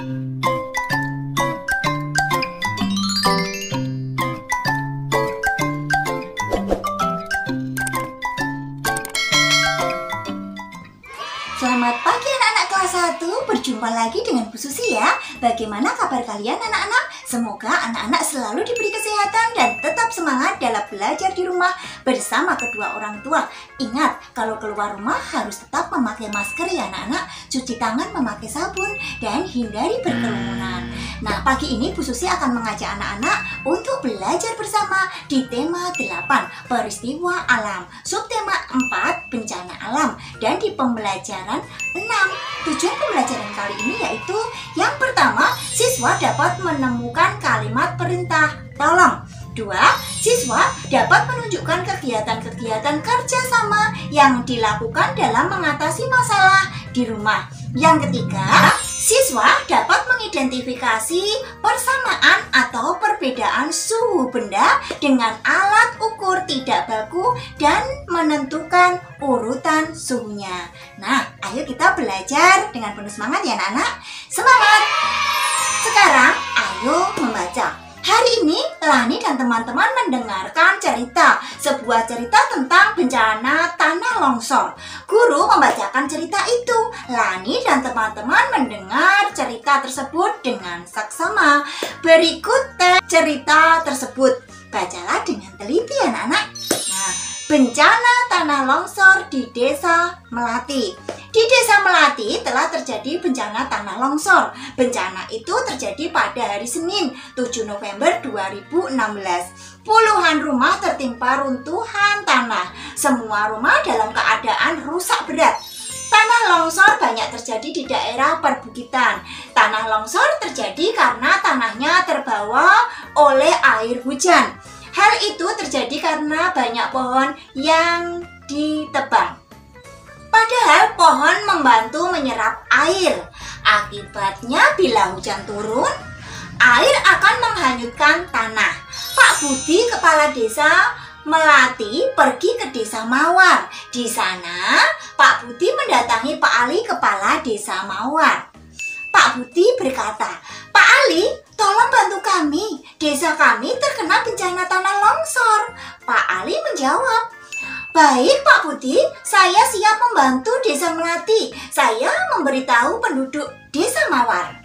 Selamat pagi anak-anak kelas 1, berjumpa lagi dengan Bu Susi ya. Bagaimana kabar kalian anak-anak? Semoga anak-anak selalu diberi kesehatan dan tetap semangat dalam belajar di rumah bersama kedua orang tua. Ingat, kalau keluar rumah harus tetap memakai masker ya anak-anak, cuci tangan memakai sabun, dan hindari berkerumunan. Nah, pagi ini Bu Susi akan mengajak anak-anak untuk belajar bersama di tema 8, peristiwa alam, subtema 4, bencana alam, dan di pembelajaran 6. Tujuan pembelajaran kali ini yaitu yang pertama, siswa dapat menemukan kalimat perintah tolong. 2. Siswa dapat menunjukkan kegiatan-kegiatan kerjasama yang dilakukan dalam mengatasi masalah di rumah. Yang ketiga, siswa dapat mengidentifikasi persamaan atau perbedaan suhu benda dengan alat ukur tidak baku dan menentukan urutan suhunya. Nah, ayo kita belajar dengan penuh semangat ya anak-anak. Semangat! Sekarang, ayo membaca. Hari ini, Lani dan teman-teman mendengarkan sebuah cerita tentang bencana tanah longsor. Guru membacakan cerita itu. Lani dan teman-teman mendengar cerita tersebut dengan saksama. Berikut teks cerita tersebut. Bacalah dengan teliti anak-anak. Nah, bencana tanah longsor di Desa Melati. Di Desa Melati telah terjadi bencana tanah longsor. Bencana itu terjadi pada hari Senin, 7 November 2016. Puluhan rumah tertimpa runtuhan tanah. Semua rumah dalam keadaan rusak berat. Tanah longsor banyak terjadi di daerah perbukitan. Tanah longsor terjadi karena tanahnya terbawa oleh air hujan. Hal itu terjadi karena banyak pohon yang ditebang. Padahal pohon membantu menyerap air. Akibatnya bila hujan turun, air akan menghanyutkan tanah. Pak Budi, kepala desa Melati, pergi ke desa Mawar. Di sana, Pak Budi mendatangi Pak Ali, kepala desa Mawar. Pak Budi berkata, "Pak Ali, tolong bantu kami. Desa kami terkena bencana tanah longsor." Pak Ali menjawab, "Baik Pak Budi, saya siap membantu desa Melati. Saya memberitahu penduduk desa Mawar."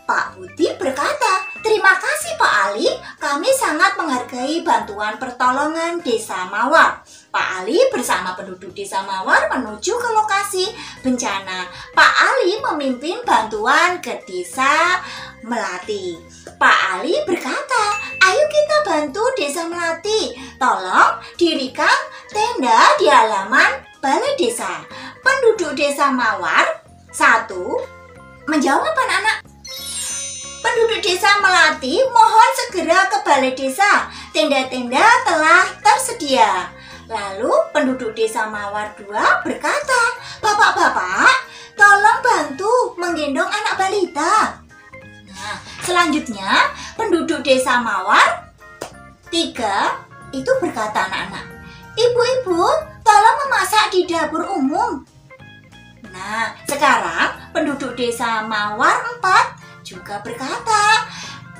Pak Budi berkata, "Terima kasih Pak Ali, kami sangat menghargai bantuan pertolongan desa Mawar." Pak Ali bersama penduduk desa Mawar menuju ke lokasi bencana. Pak Ali memimpin bantuan ke desa Melati. Pak Ali berkata, "Ayo kita bantu desa Melati. Tolong dirikan tenda di halaman balai desa." Penduduk desa Mawar 1 menjawab anak-anak. Penduduk desa Melati mohon segera ke balai desa. Tenda-tenda telah tersedia. Lalu penduduk desa Mawar 2 berkata, "Bapak-bapak, tolong bantu menggendong anak balita." Nah, selanjutnya penduduk desa Mawar 3 itu berkata anak-anak, "Ibu-ibu, tolong memasak di dapur umum." Nah, sekarang penduduk desa Mawar 4 juga berkata,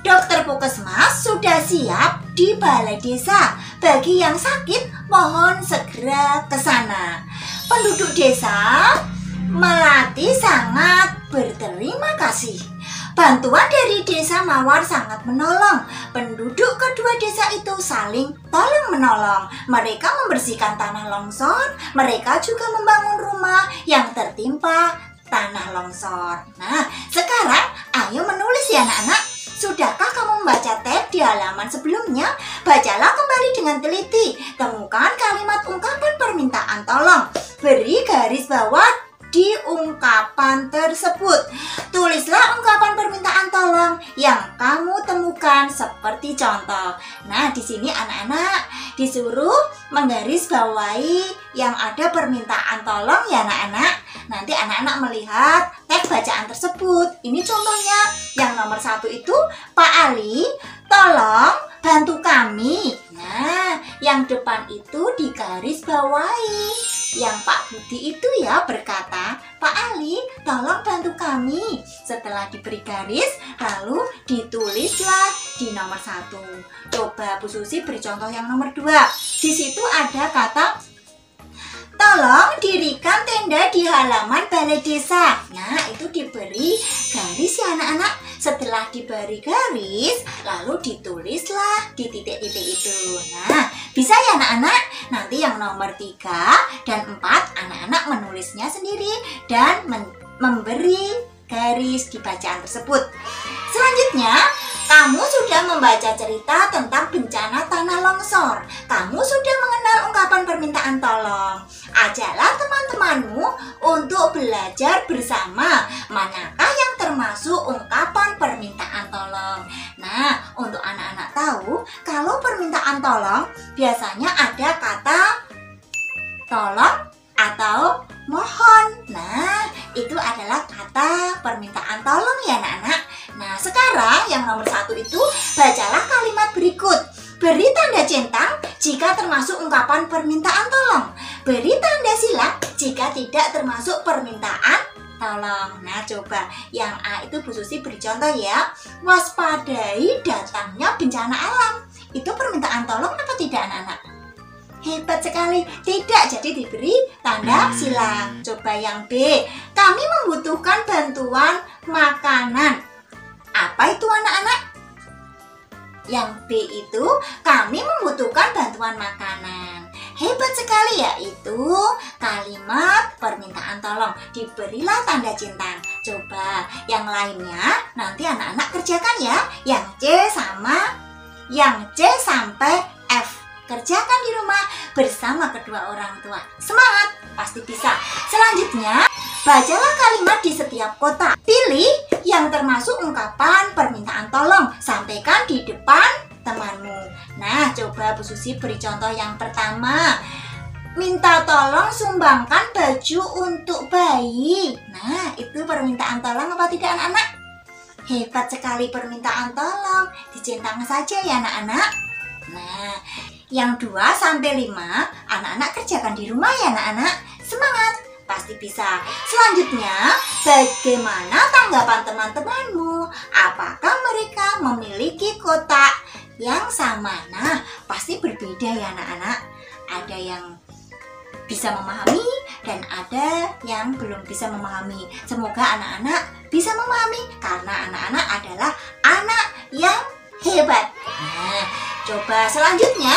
"Dokter Puskesmas sudah siap di balai desa. Bagi yang sakit, mohon segera ke sana." Penduduk desa Melati sangat berterima kasih. Bantuan dari desa Mawar sangat menolong. Penduduk kedua desa itu saling tolong-menolong. Mereka membersihkan tanah longsor. Mereka juga membangun rumah yang tertimpa tanah longsor. Nah, sekarang ayo menulis ya anak-anak. Sudahkah kamu membaca teks di halaman sebelumnya? Bacalah kembali dengan teliti. Temukan kalimat ungkapan permintaan tolong. Beri garis bawah di ungkapan tersebut. Tulislah ungkapan permintaan tolong yang kamu temukan seperti contoh. Nah, di sini anak-anak disuruh menggarisbawahi yang ada permintaan tolong ya anak-anak. Nanti anak-anak melihat teks bacaan tersebut. Ini contohnya. Yang nomor 1 itu, "Pak Ali, tolong bantu kami." Nah, yang depan itu digarisbawahi. Yang Pak Budi itu ya berkata, "Pak Ali, tolong bantu kami." Setelah diberi garis, lalu ditulislah di nomor 1. Coba Bu Susi beri contoh yang nomor 2. Di situ ada kata, "Tolong dirikan tenda di halaman balai desa." Nah, itu diberi garis ya anak-anak. Setelah diberi garis, lalu ditulislah di titik-titik itu. Nah, bisa ya anak-anak? Nanti yang nomor 3 dan 4, anak-anak menulisnya sendiri dan memberi garis di bacaan tersebut. Selanjutnya, kamu sudah membaca cerita tentang bencana tanah longsor. Kamu sudah mengenal ungkapan permintaan tolong. Ajaklah teman-temanmu untuk belajar bersama manakah yang termasuk ungkapan permintaan tolong. Nah, untuk anak-anak tahu, kalau permintaan tolong biasanya ada kata tolong atau mohon. Nah, itu adalah kata permintaan tolong ya anak-anak. Nah, sekarang yang nomor 1 itu, bacalah kalimat berikut. Beri tanda centang jika termasuk ungkapan permintaan tolong. Beri tanda silang jika tidak termasuk permintaan tolong. Nah, coba yang A itu Bu Susi beri contoh ya. Waspadai datangnya bencana alam. Itu permintaan tolong apa tidak anak-anak? Hebat sekali. Tidak, jadi diberi tanda silang. Coba yang B. Kami membutuhkan bantuan makanan. Apa itu anak-anak? Yang B itu, kami membutuhkan bantuan makanan. Hebat sekali ya, itu kalimat permintaan tolong. Diberilah tanda centang. Coba yang lainnya nanti anak-anak kerjakan ya. Yang C sampai F. Kerjakan di rumah bersama kedua orang tua. Semangat, pasti bisa. Selanjutnya, bacalah kalimat di setiap kotak. Pilih yang termasuk ungkapan permintaan tolong. Sampaikan di depan temanmu. Nah, coba Bu Susi beri contoh yang pertama. Minta tolong sumbangkan baju untuk bayi. Nah, itu permintaan tolong apa tidak anak-anak? Hebat sekali permintaan tolong. Dicentang saja ya anak-anak. Nah, yang 2 sampai 5 anak-anak kerjakan di rumah ya anak-anak. Semangat, pasti bisa. Selanjutnya, bagaimana tanggapan teman-temanmu? Apakah mereka memiliki kotak yang sama? Nah, pasti berbeda ya anak-anak. Ada yang bisa memahami dan ada yang belum bisa memahami. Semoga anak-anak bisa memahami karena anak-anak adalah anak yang hebat. Nah, coba selanjutnya,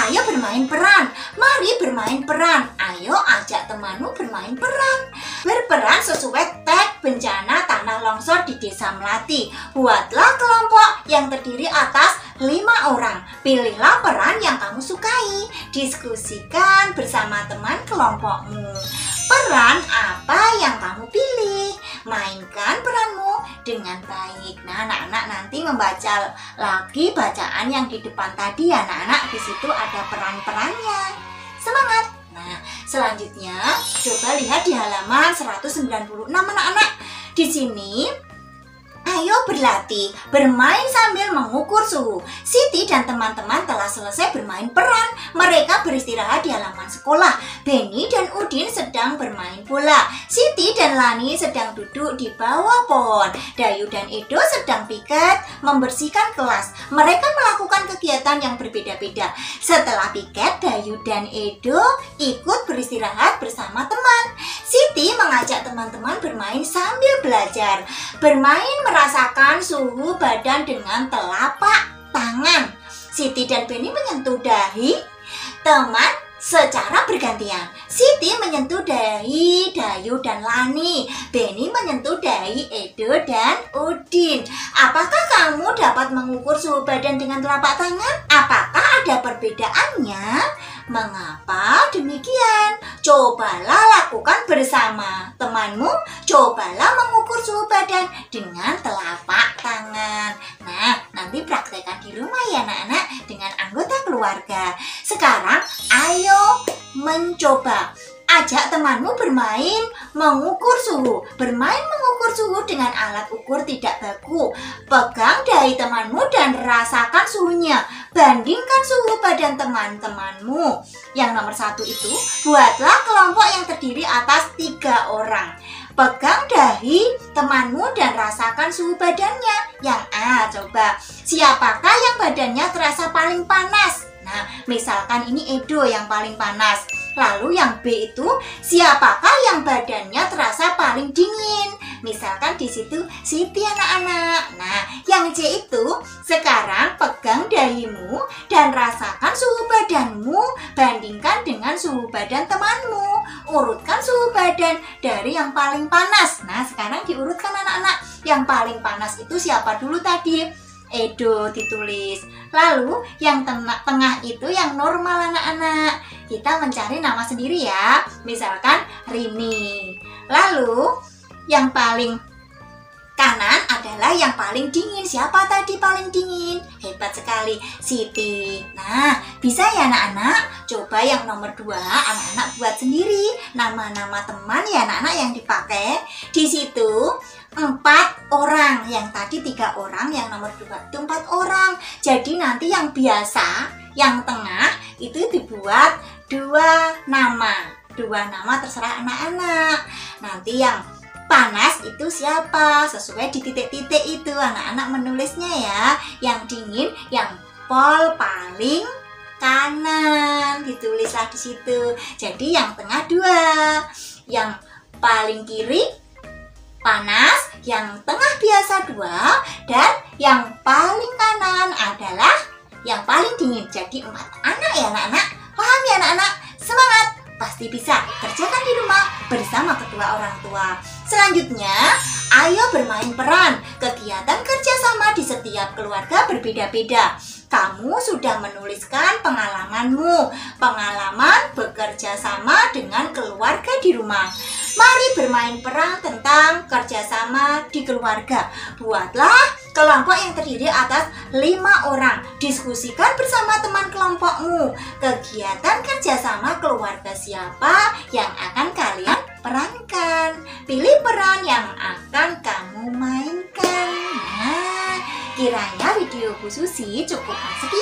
ayo bermain peran. Mari bermain peran. Ayo ajak temanmu bermain peran. Berperan sesuai tag bencana tanah longsor di Desa Melati. Buatlah kelompok yang terdiri atas 5 orang. Pilihlah peran yang kamu sukai. Diskusikan bersama teman kelompokmu. Peran apa yang kamu pilih? Mainkan peranmu dengan baik. Nah, anak-anak nanti membaca lagi bacaan yang di depan tadi ya anak-anak. Di situ ada peran-perannya. Semangat. Nah, selanjutnya coba lihat di halaman 196 anak-anak. Di sini ayo berlatih, bermain sambil mengukur suhu. Siti dan teman-teman telah selesai bermain peran. Mereka beristirahat di halaman sekolah. Benny dan Udin sedang bermain bola. Siti dan Lani sedang duduk di bawah pohon. Dayu dan Edo sedang piket membersihkan kelas. Mereka melakukan kegiatan yang berbeda-beda. Setelah piket, Dayu dan Edo ikut beristirahat bersama teman. Siti mengajak teman-teman bermain sambil belajar. Bermain merasakan suhu badan dengan telapak tangan. Siti dan Benny menyentuh dahi teman secara bergantian. Siti menyentuh dahi Dayu dan Lani. Benny menyentuh dahi Edo dan Udin. Apakah kamu dapat mengukur suhu badan dengan telapak tangan? Apakah ada perbedaannya? Mengapa demikian? Cobalah lakukan bersama temanmu. Cobalah mengukur suhu badan dengan telapak tangan. Nah, nanti praktekkan di rumah ya anak-anak dengan anggota keluarga. Sekarang ayo mencoba. Ajak temanmu bermain mengukur suhu. Bermain mengukur suhu dengan alat ukur tidak baku. Pegang dahi temanmu dan rasakan suhunya. Bandingkan suhu badan teman-temanmu. Yang nomor 1 itu, buatlah kelompok yang terdiri atas 3 orang. Pegang dahi temanmu dan rasakan suhu badannya. Yang A, coba. Siapakah yang badannya terasa paling panas? Nah, misalkan ini Edo yang paling panas. Lalu yang B itu, siapakah yang badannya terasa paling dingin? Misalkan di situ Siti anak-anak. Nah, yang C itu, sekarang pegang dahimu dan rasakan suhu badanmu. Bandingkan dengan suhu badan temanmu. Urutkan suhu badan dari yang paling panas. Nah, sekarang diurutkan anak-anak. Yang paling panas itu siapa dulu tadi? Edo ditulis. Lalu yang tengah itu yang normal anak-anak. Kita mencari nama sendiri ya. Misalkan Rini. Lalu yang paling kanan adalah yang paling dingin. Siapa tadi paling dingin? Hebat sekali, Siti. Nah, bisa ya anak-anak? Coba yang nomor 2 anak-anak buat sendiri nama-nama teman ya anak-anak yang dipakai. Di situ 4 orang, yang tadi 3 orang, yang nomor 2 itu 4 orang. Jadi nanti yang biasa, yang tengah itu dibuat 2 nama. 2 nama terserah anak-anak. Nanti yang panas itu siapa? Sesuai di titik-titik itu anak-anak menulisnya ya. Yang dingin yang pol paling kanan, ditulislah di situ. Jadi yang tengah 2, yang paling kiri panas, yang tengah biasa 2, dan yang paling kanan adalah yang paling dingin. Jadi 4 anak ya anak-anak. Paham ya anak-anak? Semangat! Pasti bisa. Kerjakan di rumah bersama kedua orang tua. Selanjutnya, ayo bermain peran. Kegiatan kerjasama di setiap keluarga berbeda-beda. Kamu sudah menuliskan pengalamanmu. Pengalaman bekerja sama dengan keluarga di rumah. Mari bermain peran tentang kerjasama di keluarga. Buatlah kelompok yang terdiri atas 5 orang. Diskusikan bersama teman kelompokmu. Kegiatan kerjasama keluarga siapa yang akan kalian perankan. Pilih peran yang akan kamu mainkan. Nah, kiranya video Bu Susi cukup sekian.